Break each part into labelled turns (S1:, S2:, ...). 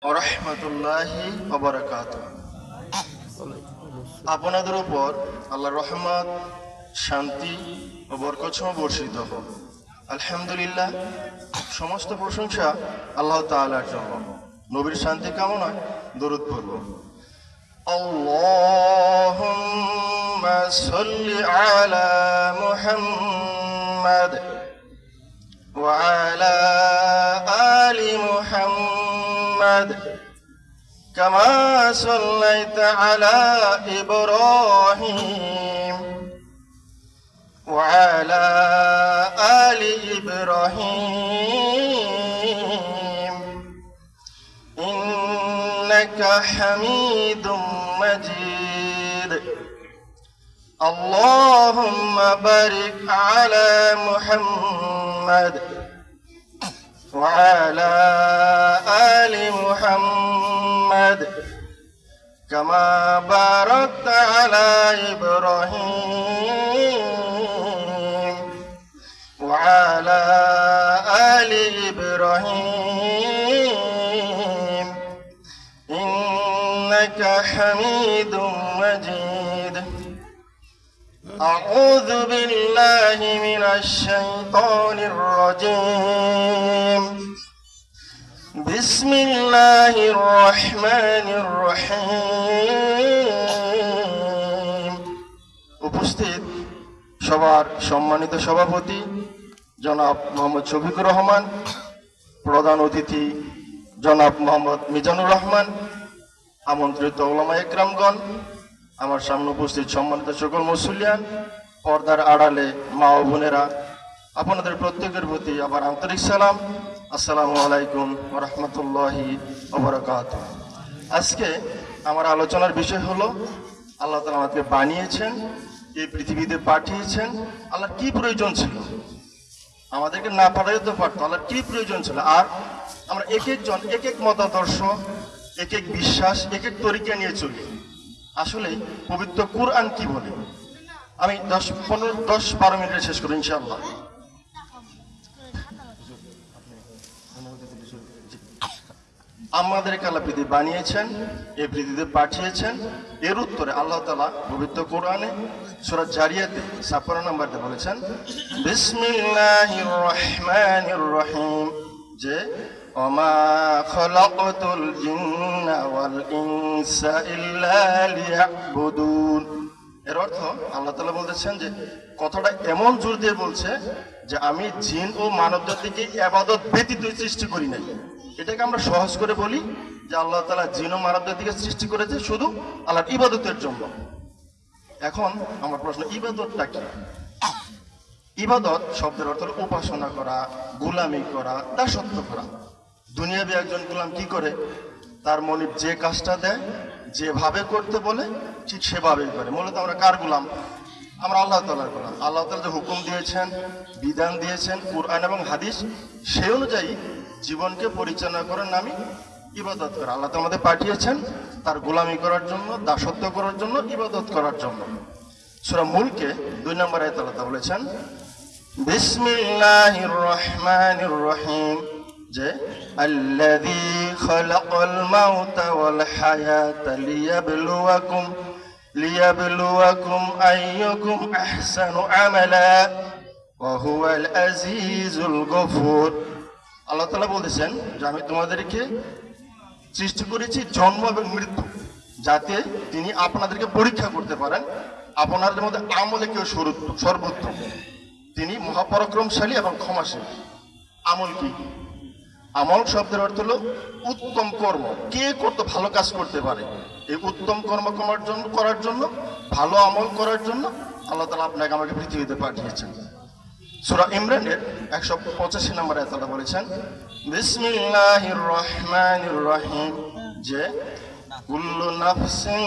S1: ওয়া রাহমাতুল্লাহি ওয়া বারাকাতুহু। আপনাদের উপর আল্লাহর রহমত, শান্তি ও বরকত বর্ষিত হোক। আলহামদুলিল্লাহ, সমস্ত প্রশংসা আল্লাহ তাআলার জন্য। নবীর শান্তি কামনায় দরুদ পড়ব। আল্লাহুম্মা সাল্লি আলা মুহাম্মাদ ওয়া আলা আলি মুহাম্মাদ كما صليت على إبراهيم وعلى آل إبراهيم إنك حميد مجيد. اللهم بارك على محمد وعلى آل محمد كما باركت على إبراهيم وعلى آل إبراهيم إنك حميد مجيد. أعوذ بالله من الشيطان الرجيم. بسم الله الرحمن الرحيم. উপস্থিত সবার সম্মানিত সভাপতি জনাব মোহাম্মদ শফিকুর রহমান, প্রধান অতিথি জনাব মোহাম্মদ মিজানুর রহমান, আমন্ত্রিত উলামা একরামগণ, আমার সামনে উপস্থিত সম্মানিত সকল মুসল্লিয়ান, পর্দার আড়ালে মা ও বোনেরা, আপনাদের প্রত্যেকের প্রতি আবার আন্তরিক সালাম। আসসালামু আলাইকুম ওয়া রাহমাতুল্লাহি ওয়া বারাকাতুহু। আজকে আমার আলোচনার বিষয় হলো আল্লাহ তাআলা আমাদেরকে বানিয়েছেন, এই পৃথিবীতে পাঠিয়েছেন। আল্লাহর কি প্রয়োজন ছিল? আমাদেরকে না পাঠাইতে তো পারতো। আল্লাহর কি প্রয়োজন ছিল? আর আমরা এক একজন এক এক মতাদর্শ, এক এক বিশ্বাস, এক এক তরিকা নিয়ে চলি। আসলে পবিত্র কুরআন কি বলে? আমি 10-12 মিনিটে শেষ করি ইনশাআল্লাহ। আমাদেরকে আল্লাহ পৃথিবী বানিয়েছেন, এই পৃথিবীতে পাঠিয়েছেন। এর উত্তরে আল্লাহ তাআলা পবিত্র কোরআনে সূরা জারিয়াতে 56 নম্বরে বলেছেন, বিসমিল্লাহির রহমানির রহিম, যে ওমা খলাকতুল জিন্না ওয়াল ইনসা ইল্লা লিয়াবুদুন। এর অর্থ আল্লাহ তাআলা বলতেছেন যে কথাটা এমন জোর দিয়ে বলছে যে আমি জিন ও মানব জাতিকে ইবাদত ব্যতীত সৃষ্টি করি নাই। এটাকে আমরা সহজ করে বলি যে আল্লাহ তাআলা জিন ও মানব জাতিকে সৃষ্টি করেছে শুধু আল্লাহর ইবাদতের জন্য। এখন আমার প্রশ্ন, ইবাদতটা কি? ইবাদত শব্দের অর্থ হলো উপাসনা করা, গোলামি করা, দাসত্ব করা। দুনিয়াবি একজন গোলাম কি করে? তার মনিব যে কাজটা দেয়, যেভাবে করতে বলে ঠিক সেভাবেই করে। মূলত আমরা কার গোলাম? আমরা আল্লাহ তাআলার গোলাম। আল্লাহ তাআলা যে হুকুম দিয়েছেন, বিধান দিয়েছেন কুরআন এবং হাদিস, সেই অনুযায়ী জীবনকে পরিচালনা করার নামই ইবাদত করা। আল্লাহ তাআলা আমাদের পাঠিয়েছেন তার গোলামি করার জন্য, দাসত্ব করার জন্য, ইবাদত করার জন্য। সূরা মুলকে 2 নম্বর আয়াতে আল্লাহ তাআলা বলেছেন, বিসমিল্লাহির রহমানির রহিম, যে আল্লাযী খালাকাল মাউতা ওয়াল হায়াতা লিয়াবলুয়াকুম আইয়ুকুম আহসানু আমালা ওয়া হুয়াল আজিজুল গফুর। আল্লাহ তাআলা বলেছেন যে আমি তোমাদেরকে সৃষ্টি করেছি জন্ম এবং মৃত্যু, যাতে তিনি আপনাদেরকে পরীক্ষা করতে পারেন আপনাদের মধ্যে আমলে কেউ সর্বোত্তম। তিনি মহাপরাক্রমশালী এবং ক্ষমাশীল। আমল কি? আমল শব্দের অর্থ হলো উত্তম কর্ম। কে করতে ভালো কাজ করতে পারে? এই উত্তম কর্ম করার জন্য, ভালো আমল করার জন্য আল্লাহ তাআলা আপনাকে আমাকে পৃথিবীতে পাঠিয়েছেন। সূরা ইমরানের 185 নম্বর আয়াতে আল্লাহ বলেছেন, বিসমিল্লাহির রহমানির রহিম, যে কুল্লু নাফসিন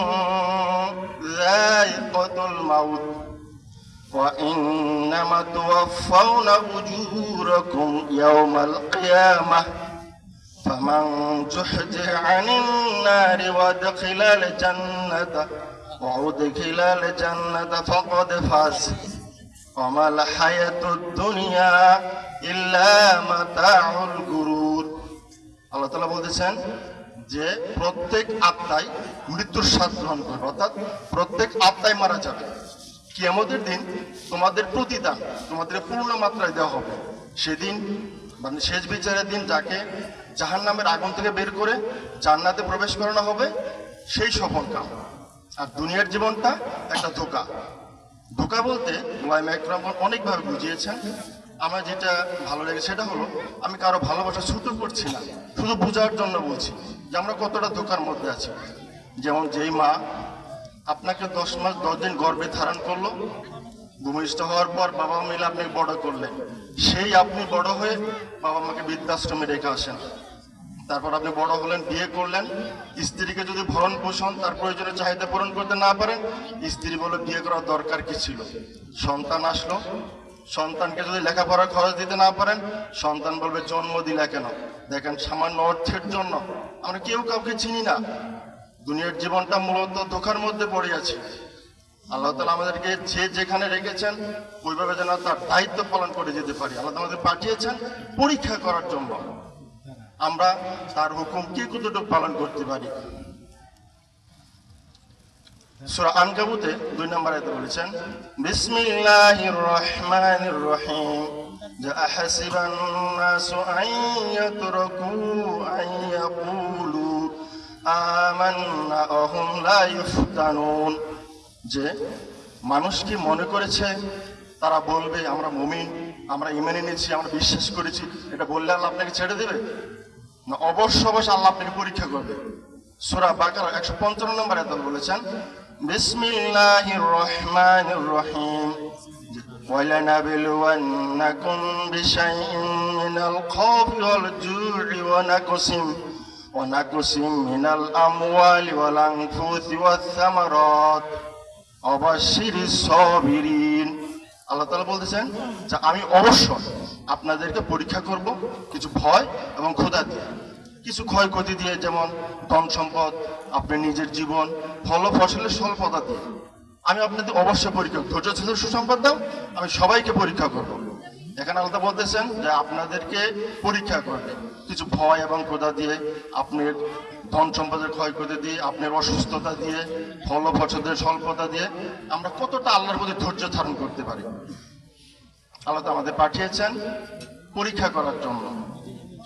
S1: যায়িকাতুল মাউত ওয়া ইন্নামা তুওয়াফাউনা উজুরাকুম ইয়াওমাল কিয়ামাহ ফামান যুহজিহা আনিন নারি ওয়া দাখিলাল জান্নাতা ফাকাদ ফাজ ওয়ামাল হায়াতুদ দুনিয়া ইল্লা মাতাউল গুরুর। আল্লাহ তাআলা বলতেছেন, যে প্রত্যেক আত্মাই মৃত্যুর স্বাদ গ্রহণ করবে, অর্থাৎ প্রত্যেক আত্মাই মারা যাবে। কিয়ামতের দিন তোমাদের প্রতিদান তোমাদের পূর্ণ মাত্রায় দেওয়া হবে। সেদিন মানে শেষ বিচারের দিন যাকে জাহান্নামের আগুন থেকে বের করে জান্নাতে প্রবেশ করানো হবে সেই সফল কাম। আর দুনিয়ার জীবনটা একটা ধোঁকা। ধোঁকা বলতে ওলামায়ে কেরাম অনেকভাবে বুঝিয়েছেন। আমার যেটা ভালো লাগে সেটা হলো, আমি কারো ভালোবাসা ছোট করছি না, শুধু বোঝার জন্য বলছি যে আমরা কতটা ধোঁকার মধ্যে আছি। যেমন যেই মা আপনাকে 10 মাস 10 দিন গর্ভে ধারণ করলো, ভূমিষ্ঠ হওয়ার পর বাবা মিলে আপনাকে বড় করলেন, সেই আপনি বড় হয়ে বাবা মাকে বৃদ্ধাশ্রমে রেখে আসেন। তারপর আপনি বড় হলেন, বিয়ে করলেন, স্ত্রীকে যদি ভরণ পোষণ তার প্রয়োজনীয় চাহিদা পূরণ করতে না পারেন, স্ত্রী বলে বিয়ে করার দরকার কি ছিল। সন্তান আসলো, সন্তানকে যদি লেখাপড়ার খরচ দিতে না পারেন, সন্তান বলবে জন্ম দিলা কেন। দেখেন, সামান্য অর্থের জন্য আমরা কেউ কাউকে চিনি না। দুনিয়ার জীবনটা মূলত ধোঁকার মধ্যে পড়ে আছে। আল্লাহ তাআলা আমাদেরকে যে যেখানে রেখেছেন ওইভাবে যেন তার দায়িত্ব পালন করে যেতে পারি। আল্লাহ আমাদের পাঠিয়েছেন পরীক্ষা করার জন্য, আমরা তার হুকুম কি কতটুকু পালন করতে পারি। সূরা আনকাবুতে 2 নম্বর আয়াতে বলেছেন, বিসমিল্লাহির রহমানির রহিম, যা আহসিবান নাসু আন ইয়াতরাকু আন ইয়াকুলু আমান্না ওয়া হুম লা ইফতানুন। যে মানুষ কি মনে করেছে তারা বলবে আমরা মুমিন, আমরা ঈমান এনেছি, আমরা বিশ্বাস করেছি, এটা বললে আল্লাহ আপনাকে ছেড়ে দেবে না? অবশ্যই অবশ্যই আল্লাহ আপনাকে পরীক্ষা করবে। সূরা বাকারা 155 নম্বর আয়াতে বলেছেন, বিসমিল্লাহির রহমানির রহিম, ওয়ালানাবলুওয়ান্নাকুম বিশাইইন মিনাল খাউফি ওয়াল জু'i ওয়া নাকসিম মিনাল আমওয়ালি ওয়াল আনফুসি ওয়াস সামারাত ওয়া বাশশিরিস সাবিরিন। আল্লাহ তাআলা বলতেছেন যে আমি অবশ্যই আপনাদেরকে পরীক্ষা করব কিছু ভয় এবং ক্ষুধা দিয়ে, কিছু ক্ষয়ক্ষতি দিয়ে, যেমন ধন সম্পদ, আপনার নিজের জীবন, ফল ফসলের স্বল্পতা দিয়ে। আমি আপনাদের অবশ্যই পরীক্ষা, ধৈর্য ধরে সুসম্পদ দাও, আমি সবাইকে পরীক্ষা করব। এখানে আল্লাহ বলতেছেন যে আপনাদেরকে পরীক্ষা করবে কিছু ভয় এবং ক্ষুধা দিয়ে, আপনার ধন সম্পদের ক্ষয়ক্ষতি দিয়ে, আপনার অসুস্থতা দিয়ে, ফল ফসলের স্বল্পতা দিয়ে আমরা কতটা আল্লাহর প্রতি ধৈর্য ধারণ করতে পারি। আল্লাহ আমাদের পাঠিয়েছেন পরীক্ষা করার জন্য।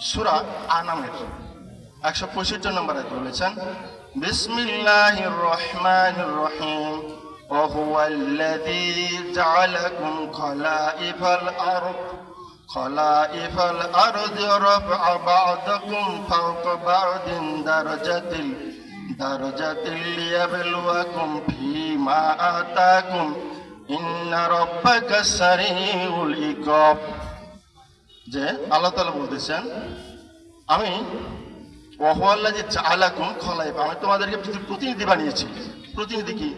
S1: সূরা আনামের 165 নম্বর আয়াতে বলেছেন, বিসমিল্লাহির রহমানির রহিম, ওয়া হুয়াল্লাযী জা'আলাকুম খলাইফাল আরদি ওয়া রাফআ বা'দাকুম ফাওকা বা'দিন দারাজাতিল লিয়াবলুয়াকুম ফীমা আতাকুম ইন্না রাব্বাকা সারিউল ইকাব। যে আল্লাহ তাআলা বলতেছেন, আমি ওয়াহুয়াল্লাযী জাআলাকুম খলাইফা, আমি তোমাদেরকে প্রতিনিধি বানিয়েছি। প্রতিনিধি কি?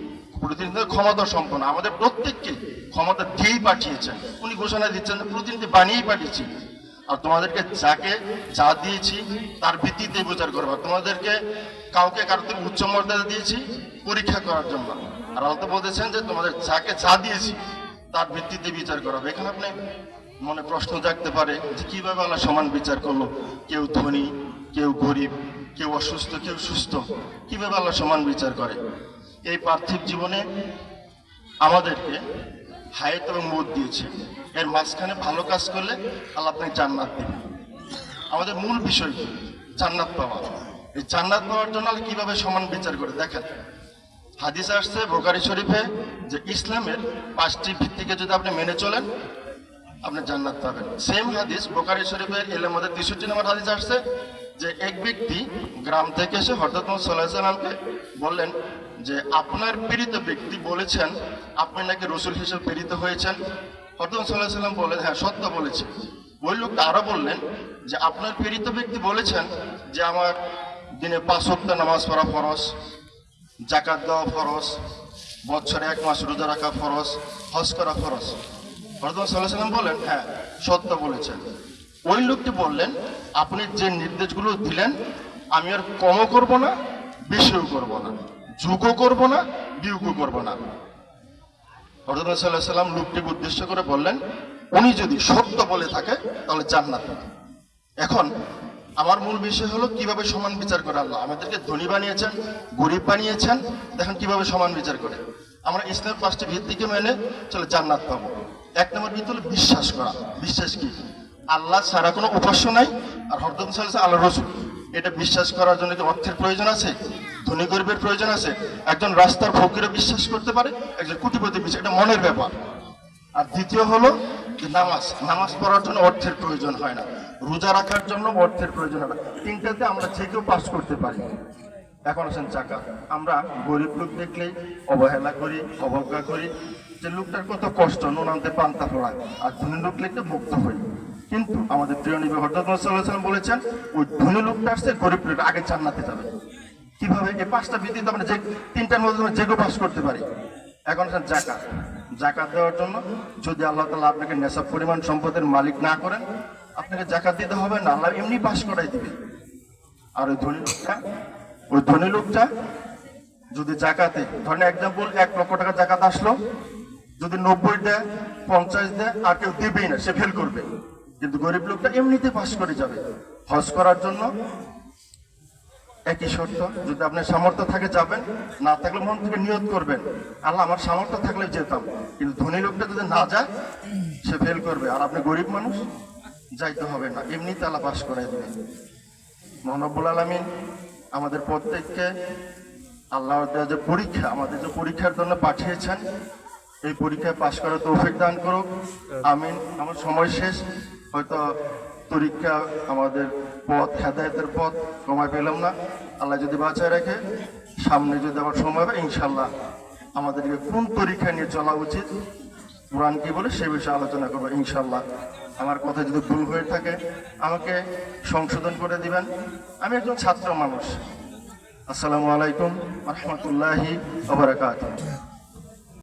S1: প্রতিনিধি ক্ষমতা সম্পন্ন, আমাদের প্রত্যেককে ক্ষমতা দিয়েই পাঠিয়েছেন। উনি ঘোষণা দিচ্ছেন প্রতিনিধি বানিয়েই পাঠিয়েছি। আর তোমাদেরকে যাকে যা দিয়েছি তার ভিত্তিতে বিচার করবো। তোমাদেরকে কাউকে কারোর থেকে উচ্চ মর্যাদা দিয়েছি পরীক্ষা করার জন্য। আর আল্লাহ বলতেছেন যে তোমাদের যাকে যা দিয়েছি তার ভিত্তিতে বিচার করাবে। এখানে আপনি মনে প্রশ্ন জাগতে পারে যে কিভাবে আল্লাহ সমান বিচার করলো? কেউ ধনী, কেউ গরিব, কেউ অসুস্থ, কেউ সুস্থ, কিভাবে আল্লাহ সমান বিচার করে? এই পার্থিব জীবনে আমাদেরকে হায়াত এবং মউত দিয়েছে, এর মাঝখানে ভালো কাজ করলে আল্লাহ আপনাকে জান্নাত দেবে। আমাদের মূল বিষয় কি? জান্নাত পাওয়া। এই জান্নাত পাওয়ার জন্য আল্লাহ কিভাবে সমান বিচার করে দেখেন। হাদিস আসছে বুখারী শরীফে যে ইসলামের 5টি ভিত্তিকে যদি আপনি মেনে চলেন আপনি জান্নাত পাবেন। সেম হাদিস বুখারী শরীফের এর মধ্যে 63 নম্বর হাদিস আসছে যে এক ব্যক্তি গ্রাম থেকে এসে হযরত মুহাম্মদ সাল্লাল্লাহু আলাইহি সাল্লামকে বললেন যে আপনার প্রেরিত ব্যক্তি বলেছেন আপনি নাকি রাসূল হিসেবে প্রেরিত হয়েছেন। হযরত মুহাম্মদ সাল্লাল্লাহু আলাইহি সাল্লাম বললেন, হ্যাঁ সত্য বলেছি। ওই লোকটা আরো বললেন যে আপনার প্রেরিত ব্যক্তি বলেছেন যে আমার দিনে 5 ওয়াক্ত নামাজ পড়া ফরজ, যাকাত দেওয়া ফরজ, বছরে 1 মাস রোজা রাখা ফরজ, হজ করা ফরজ। হযরত মুহাম্মদ সাল্লাল্লাহু আলাইহি সাল্লাম বলেন, হ্যাঁ সত্য বলেছেন। ওই লোকটি বললেন আপনি যে নির্দেশগুলো দিলেন আমি আর কমও করব না বেশিও করব না, যোগও করব না বিয়োগও করব না। হযরত মুহাম্মদ সাল্লাল্লাহু আলাইহি সাল্লাম লোকটিকে উদ্দেশ্য করে বললেন উনি যদি সত্য বলে থাকে তাহলে জান্নাত পাবে। এখন আমার মূল বিষয় হলো কিভাবে সমান বিচার করে আল্লাহ। আমাদেরকে ধনী বানিয়েছেন, গরিব বানিয়েছেন, দেখেন কিভাবে সমান বিচার করে। আমরা ইসলামের 5টি ভিত্তিকে মেনে চলে জান্নাত পাবো। 1 নম্বর ভিত্তি হলো বিশ্বাস করা। বিশ্বাস কি? আল্লাহ ছাড়া কোনো উপাস্য নাই, আর হযরত মুহাম্মদ সাল্লাল্লাহু আলাইহি ওয়াসাল্লাম আল্লাহর রাসূল। এটা বিশ্বাস করার জন্য কি অর্থের প্রয়োজন আছে? ধনী গরিবের প্রয়োজন আছে? একজন রাস্তার ফকিরও বিশ্বাস করতে পারে, একজন কোটিপতি বিশ্বাস, এটা মনের ব্যাপার। আর দ্বিতীয় হলো যে নামাজ পড়ার জন্য অর্থের প্রয়োজন হয় না, রোজা রাখার জন্য অর্থের প্রয়োজন হয় না। 3টাতে আমরা যে কেউ পাস করতে পারি। এখন আছেন জাকাত। আমরা গরিব লোক দেখলেই অবহেলা করি, অবজ্ঞা করি, যে লোকটার কত কষ্ট, নুন আনতে পান্তা ফোড়ায়, আর ধনী লোক লিখতে মুগ্ধ হই। কিন্তু আমাদের প্রিয় নবী হযরত মুহাম্মদ সাল্লাল্লাহু আলাইহি ওয়াসাল্লাম বলেছেন, ওই ধনী লোকটা আসছে গরিব লোক আগে জান্নাতে যাবে। কিভাবে? এই 5টা ভিত্তিতে আমরা যে 3টার মধ্যে যে কেউ পাস করতে পারি। এখন আছেন জাকাত। জাকাত দেওয়ার জন্য যদি আল্লাহ তাআলা আপনাকে নেশাব পরিমাণ সম্পদের মালিক না করেন, আপনাকে জাকাত দিতে হবে না, আল্লাহ এমনি পাস করাই দিবে। আর ওই ধনী লোকটা যদি জাকাতে, ধরেন এক্সাম্পল 1 লক্ষ টাকা জাকাত আসলো, যদি 90 দেয়, 50 দেয়, আর কেউ দেবেই না, সে ফেল করবে। কিন্তু গরিব লোকটা এমনিতে পাস করে যাবে। হজ করার জন্য একই শর্ত, যদি আপনার সামর্থ্য থাকে যাবেন, না থাকলে মন থেকে নিয়ত করবেন, আল্লাহ আমার সামর্থ্য থাকলে যেতাম। কিন্তু ধনী লোকটা যদি না যায়, সে ফেল করবে। আর আপনি গরিব মানুষ, যাইতে হবে না, এমনিতে আল্লাহ পাস করাই দেবেন। মহান রব্বুল আলামিন আমাদের প্রত্যেককে আল্লাহর দেওয়া যে পরীক্ষা, আমাদের যে পরীক্ষার জন্য পাঠিয়েছেন, এই পরীক্ষায় পাশ করার তৌফিক দান করুক, আমিন। আমার সময় শেষ, হয়তো পরীক্ষা আমাদের পথ, হেদায়েতের পথ সময় পেলাম না। আল্লাহ যদি বাঁচায় রাখে, সামনে যদি আমার সময় হবে, ইনশাল্লাহ আমাদেরকে কোন পরীক্ষা নিয়ে চলা উচিত, কোরআন কি বলে, সে বিষয়ে আলোচনা করবো ইনশাল্লাহ। আমার কথা যদি ভুল হয়ে থাকে আমাকে সংশোধন করে দিবেন। আমি একজন ছাত্র মানুষ। আসসালামু আলাইকুম ওয়া রাহমাতুল্লাহি ওয়া বারাকাতুহু।